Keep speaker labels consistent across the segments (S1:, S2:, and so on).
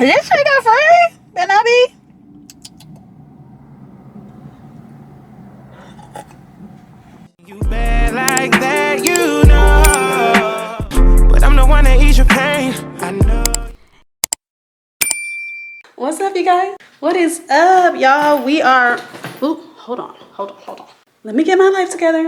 S1: this chicken free? Then I be.
S2: You bad like that, you know. But I'm the one that ease your pain. I know.
S1: What's up, you guys? What is up, y'all? We are. Ooh, hold on. Let me get my life together.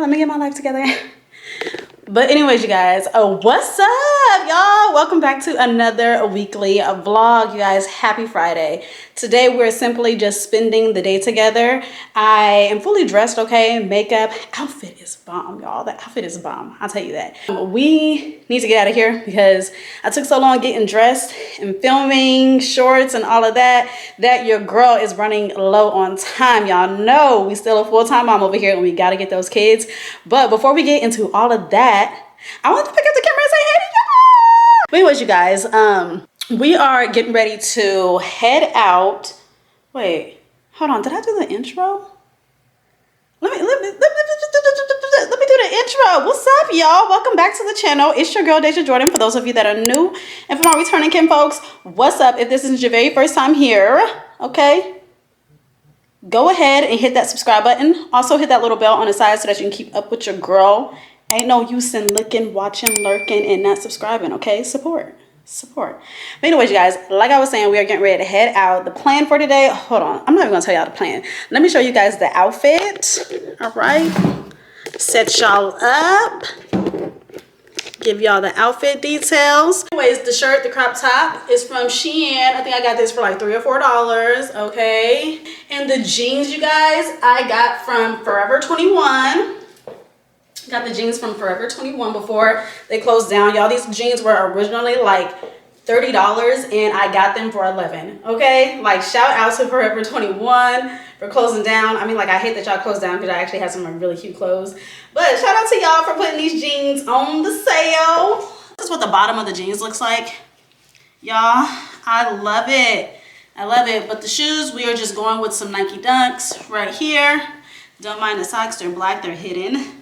S1: But anyways, you guys, what's up, y'all? Welcome back to another weekly vlog. You guys, happy Friday. Today we're simply just spending the day together. I am fully dressed, okay? Makeup, outfit is bomb, y'all. The outfit is bomb, I'll tell you that. We need to get out of here because I took so long getting dressed and filming shorts and all of that your girl is running low on time. Y'all know we still a full-time mom over here and we gotta get those kids. But before we get into all of that, I want to pick up the camera and say hey to y'all. But anyways, you guys, we are getting ready to head out. Wait, hold on. Did I do the intro? Let me do the intro. What's up, y'all? Welcome back to the channel. It's your girl, Dazja Jordan, for those of you that are new. And for my returning kinfolks, what's up? If this is your very first time here, okay, go ahead and hit that subscribe button. Also hit that little bell on the side so that you can keep up with your girl. Ain't no use in looking, watching, lurking, and not subscribing, okay? Support. But anyways, you guys, like I was saying, we are getting ready to head out. The plan for today, hold on. I'm not even going to tell y'all the plan. Let me show you guys the outfit, all right? Set y'all up. Give y'all the outfit details. Anyways, the shirt, the crop top, is from Shein. I think I got this for like $3 or $4, okay? And the jeans, you guys, I got from Forever 21. Got the jeans from Forever 21 before they closed down. Y'all, these jeans were originally like $30 and I got them for $11, okay? Like, shout out to Forever 21 for closing down. I mean, like, I hate that y'all closed down because I actually have some really cute clothes. But shout out to y'all for putting these jeans on the sale. This is what the bottom of the jeans looks like. Y'all, I love it. But the shoes, we are just going with some Nike Dunks right here. Don't mind the socks, they're black, they're hidden.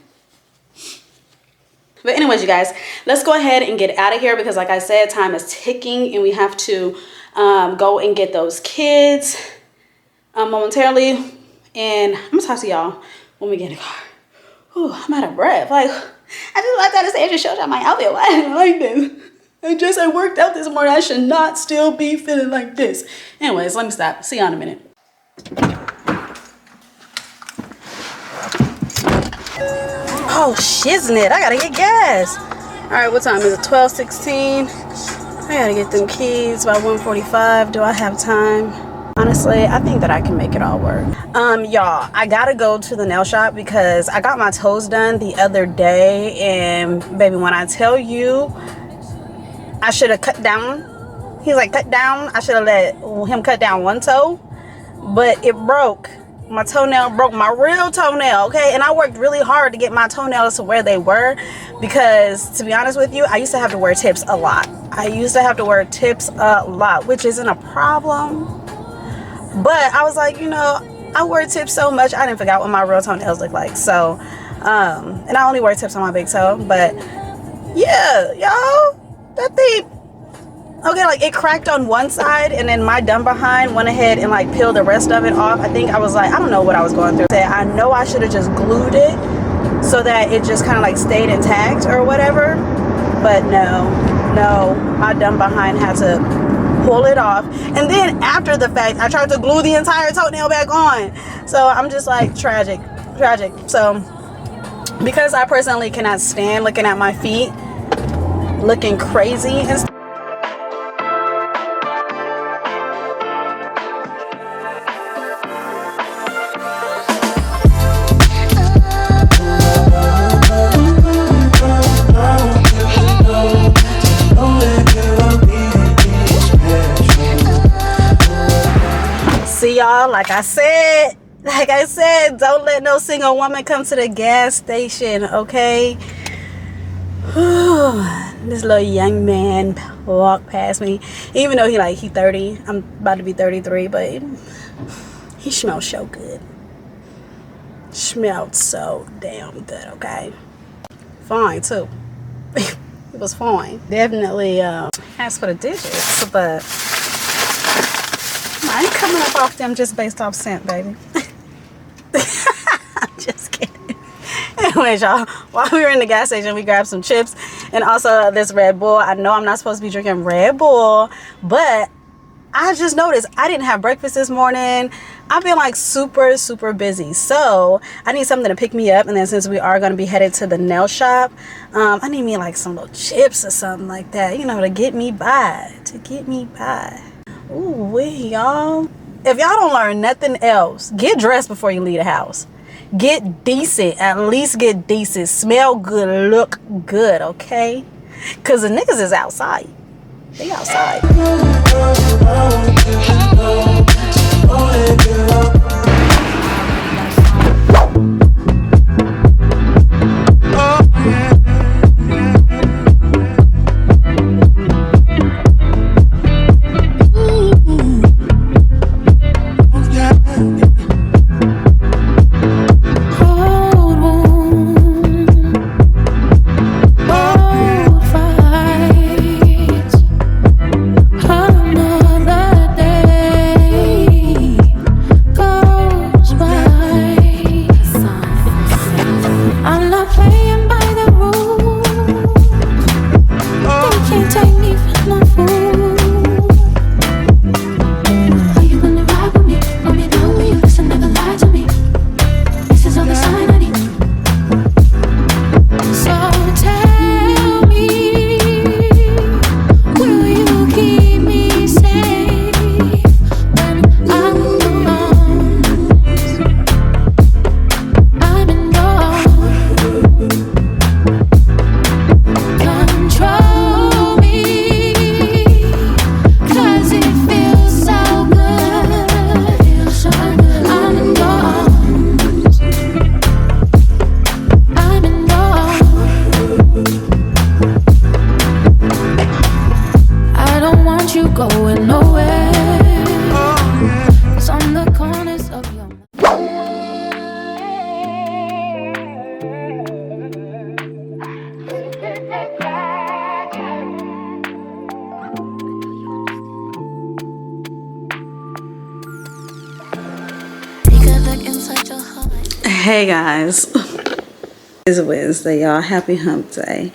S1: But anyways, you guys, let's go ahead and get out of here because, like I said, time is ticking and we have to go and get those kids momentarily. And I'm gonna talk to y'all when we get in the car. Whew, I'm out of breath. Like, I just like that to say, I just showed y'all my outfit. Why I didn't like this? I worked out this morning. I should not still be feeling like this. Anyways, let me stop. See y'all in a minute. Oh, shiznit, I gotta get gas. All right, what time is it? 12:16. I gotta get them keys by 1:45. Do I have time? Honestly, I think that I can make it all work. Y'all, I gotta go to the nail shop because I got my toes done the other day. And baby, when I tell you, I should have cut down. He's like, cut down. I should have let him cut down one toe, but it broke. My toenail broke, my real toenail, okay? And I worked really hard to get my toenails to where they were because, to be honest with you, I used to have to wear tips a lot. Which isn't a problem. But I was like, you know, I wear tips so much, I didn't forget what my real toenails look like. So, and I only wear tips on my big toe. But, yeah, y'all, that thing... Okay, like it cracked on one side and then my dumb behind went ahead and like peeled the rest of it off. I think I was like, I don't know what I was going through. I know I should have just glued it so that it just kind of like stayed intact or whatever. But no, my dumb behind had to pull it off. And then after the fact, I tried to glue the entire toenail back on. So I'm just like tragic. So because I personally cannot stand looking at my feet looking crazy and stuff. See y'all, like I said, don't let no single woman come to the gas station, okay? This little young man walked past me, even though he 30. I'm about to be 33, but he smells so good. Smelled so damn good, okay? Fine too. It was fine. Definitely asked for the digits, but I ain't coming up off them just based off scent, baby. I'm just kidding. Anyways, y'all, while we were in the gas station, we grabbed some chips and also this Red Bull. I know I'm not supposed to be drinking Red Bull, but I just noticed I didn't have breakfast this morning. I've been like super busy, so I need something to pick me up. And then since we are going to be headed to the nail shop, I need me like some little chips or something like that, you know, to get me by. Ooh, y'all, if y'all don't learn nothing else, get dressed before you leave the house. Get decent. At least get decent. Smell good. Look good, okay? Because the niggas is outside. They outside. Hey guys, it's Wednesday, y'all. Happy hump day.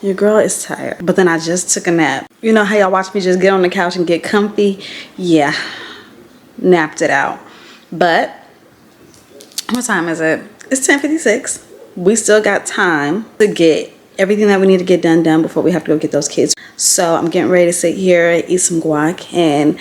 S1: Your girl is tired, but then I just took a nap. You know how y'all watch me just get on the couch and get comfy? Yeah, napped it out. But what time is it? It's 10:56. We still got time to get everything that we need to get done before we have to go get those kids. So I'm getting ready to sit here, eat some guac, and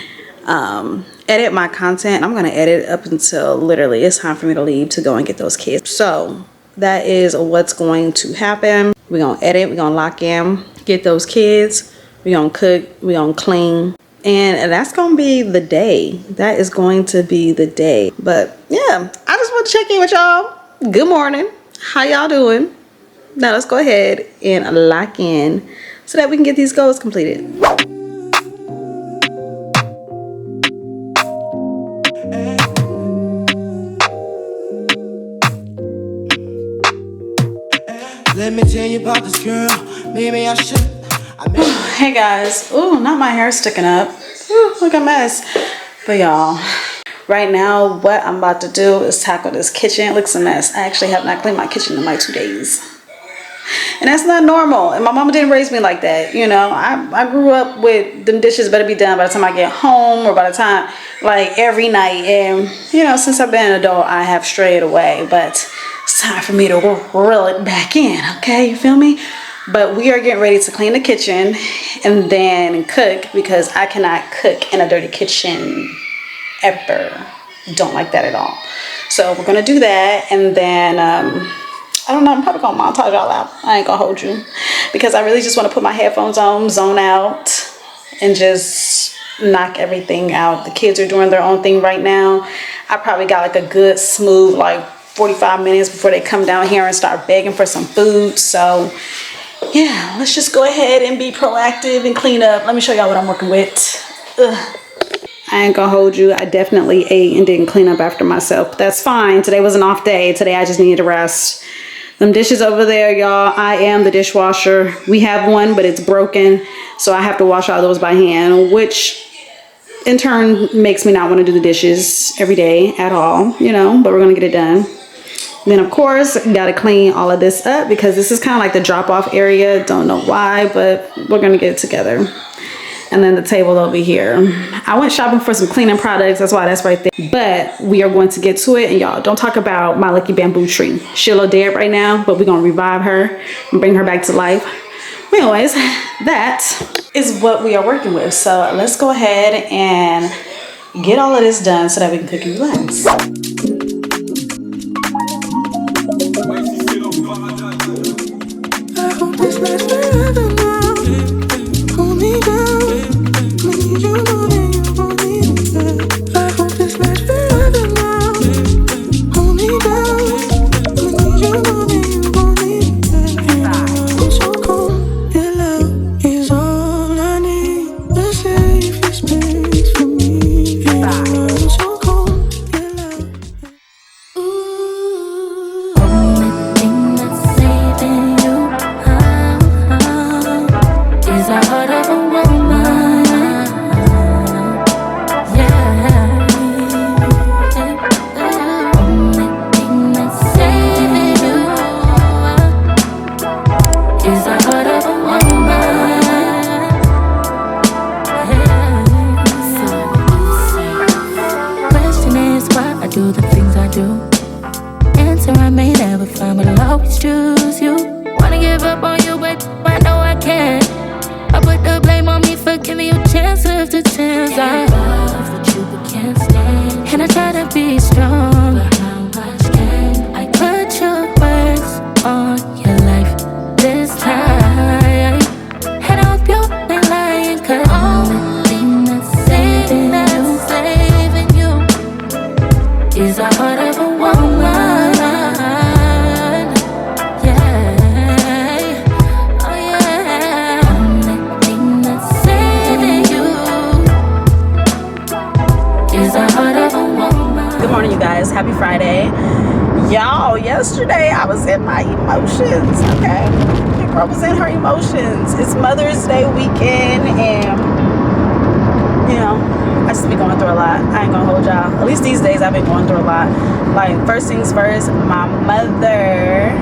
S1: edit my content. I'm gonna edit up until literally it's time for me to leave to go and get those kids. So that is what's going to happen. We're gonna edit, we're gonna lock in, get those kids, we're gonna cook, we're gonna clean, and that's gonna be the day. That is going to be the day. But yeah, I just want to check in with y'all. Good morning, how y'all doing? Now let's go ahead and lock in so that we can get these goals completed.
S2: Let me tell you about this girl. Maybe I should.
S1: Hey guys. Ooh, not my hair sticking up. Ooh, look a mess. But y'all, right now what I'm about to do is tackle this kitchen. It looks a mess. I actually have not cleaned my kitchen in like 2 days. And that's not normal. And my mama didn't raise me like that. You know, I grew up with them dishes better be done by the time I get home or by the time, like every night. And, you know, since I've been an adult, I have strayed away. But it's time for me to reel it back in, okay? You feel me? But we are getting ready to clean the kitchen and then cook because I cannot cook in a dirty kitchen ever. Don't like that at all. So we're going to do that. And then, I don't know, I'm probably going to montage y'all out. I ain't going to hold you. Because I really just want to put my headphones on, zone out, and just knock everything out. The kids are doing their own thing right now. I probably got like a good smooth like 45 minutes before they come down here and start begging for some food. So yeah, let's just go ahead and be proactive and clean up. Let me show y'all what I'm working with. Ugh. I ain't gonna hold you. I definitely ate and didn't clean up after myself. But that's fine. Today was an off day. Today I just needed to rest. Them dishes over there, y'all. I am the dishwasher. We have one, but it's broken. So I have to wash all those by hand, which in turn makes me not want to do the dishes every day at all, you know, but we're gonna get it done. Then of course, gotta clean all of this up because this is kind of like the drop-off area. Don't know why, but we're gonna get it together. And then the table over here. I went shopping for some cleaning products. That's why that's right there. But we are going to get to it. And y'all, don't talk about my lucky bamboo tree. She's a little dead right now, but we're gonna revive her and bring her back to life. Anyways, that is what we are working with. So let's go ahead and get all of this done so that we can cook and relax.
S2: I hope this lasts forever now. Hold me down. I need you more than you want me to. I hope this lasts forever now. Hold me down. I need you more than you want me to. I'm so cold. Your love is all I need. The safest space for me. I'm so cold. Your love. Only thing that's saving you is the heart of a woman. Yeah. Only thing that's saving you is the heart of a woman. Yeah. Question is why I do the things I do. Answer I may never find, but I'll always choose you. Wanna give up on you, but I know I can't. I put the blame on me for giving you chance after chance. I love that you but can't stand, and I try to be strong, but how much can I put your words on your life this time? And I hope you ain't lying, 'cause only thing that's saving you is the heart of a woman.
S1: Good morning, you guys. Happy Friday. Y'all, yesterday I was in my emotions, okay? The girl was in her emotions. It's Mother's Day weekend, and, you know, I just be going through a lot. I ain't gonna hold y'all. At least these days I've been going through a lot. Like, first things first, my mother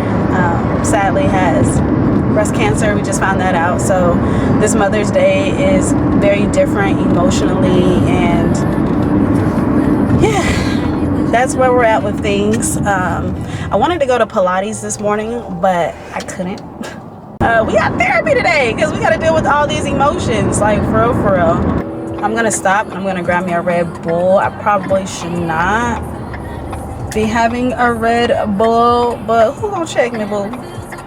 S1: sadly has breast cancer. We just found that out. So this Mother's Day is very different emotionally, and yeah, that's where we're at with things. I wanted to go to Pilates this morning, but I couldn't. We got therapy today because we got to deal with all these emotions, like for real, for real. I'm gonna stop and I'm gonna grab me a Red Bull. I probably should not be having a Red Bull, but who gonna check me, boo?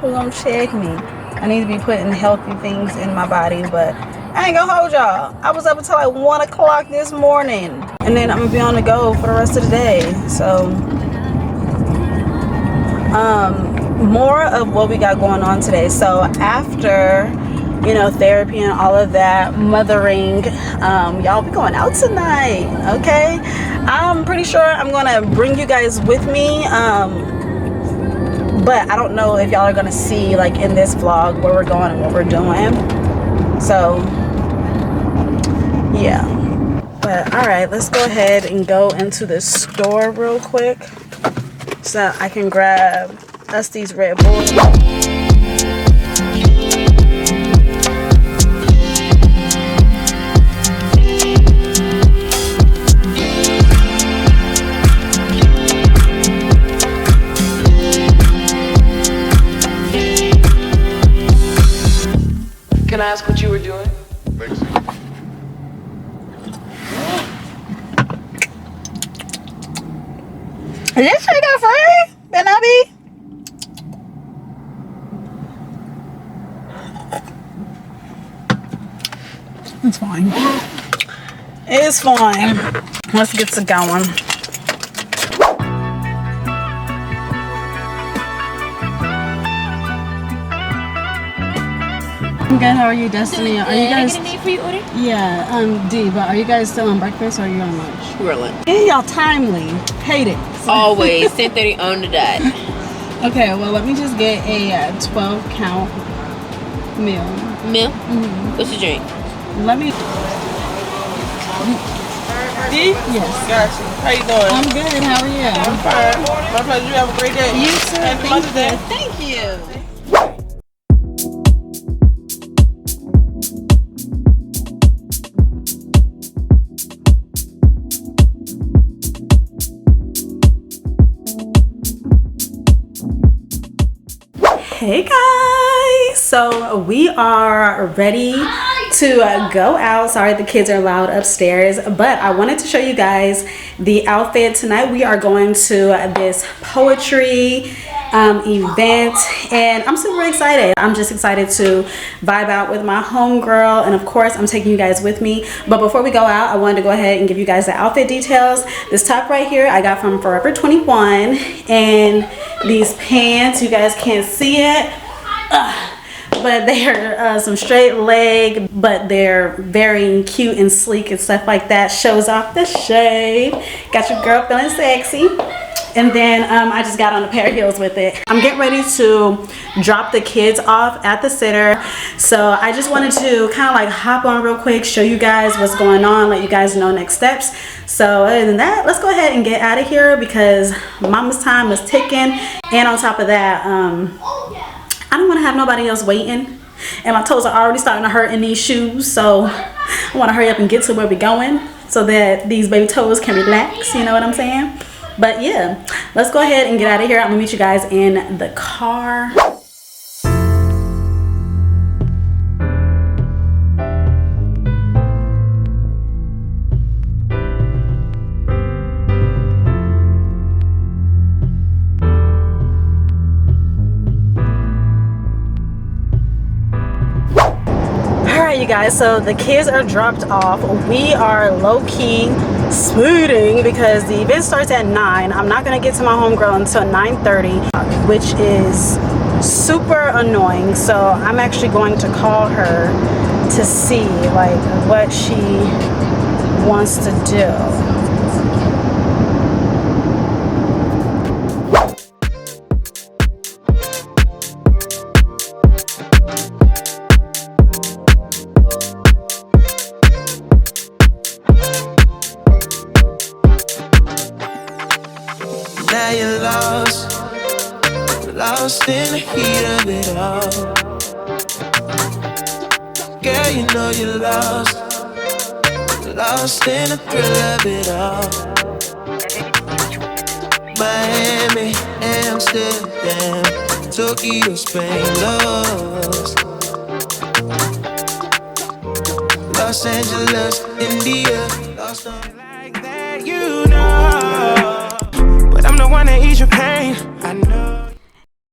S1: Who gonna check me? I need to be putting healthy things in my body, but I ain't gonna hold y'all. I was up until like 1 o'clock this morning, and then I'm gonna be on the go for the rest of the day. So more of what we got going on today. So after, you know, therapy and all of that, mothering, y'all be going out tonight, okay? I'm pretty sure I'm gonna bring you guys with me, but I don't know if y'all are gonna see, like, in this vlog where we're going and what we're doing. So yeah, but all right, let's go ahead and go into the store real quick so I can grab us these Red Bulls.
S3: Can I ask what you were doing?
S1: Is this chicken free? Can I be? It's fine. It's fine. Let's get to going. I'm good. How are you, Destiny? Are you guys?
S4: Can I get a name for your order?
S1: Yeah, D. But are you guys still on breakfast or are you on lunch?
S4: We're lunch.
S1: Yeah, y'all timely. Hate it. So-
S4: Always 10:30 on the dot.
S1: Okay, well, let me just get a 12 count meal.
S4: Milk. What's your drink?
S1: Let me.
S3: D? Yes. Gotcha. How you doing?
S5: I'm good. How are you?
S3: I'm fine. My pleasure. You have a great day.
S5: You too.
S3: Happy Mother's Day.
S5: Thank you.
S1: Hey guys, so we are ready to go out. Sorry, the kids are loud upstairs, but I wanted to show you guys the outfit. Tonight we are going to this poetry event, and I'm super excited. I'm just excited to vibe out with my homegirl, and of course I'm taking you guys with me. But before we go out, I wanted to go ahead and give you guys the outfit details. This top right here I got from Forever 21, and these pants, you guys can't see it, but they're some straight leg, but they're very cute and sleek and stuff like that. Shows off the shape. Got your girl feeling sexy. And then I just got on a pair of heels with it. I'm getting ready to drop the kids off at the sitter. So I just wanted to kind of like hop on real quick, show you guys what's going on, let you guys know next steps. So other than that, let's go ahead and get out of here because mama's time is ticking. And on top of that, I don't want to have nobody else waiting. And my toes are already starting to hurt in these shoes. So I want to hurry up and get to where we're going so that these baby toes can relax. You know what I'm saying? But yeah, let's go ahead and get out of here. I'm gonna meet you guys in the car. Alright you guys, so the kids are dropped off. We are low-key speeding because the event starts at 9. I'm not gonna get to my homegirl until 9:30, which is super annoying. So I'm actually going to call her to see like what she wants to do.
S6: Now you're lost in the heat of it all. Girl, you know you're lost in the thrill of it all. Miami, Amsterdam, Tokyo, Spain, lost. Los Angeles, India, lost on like that, you know.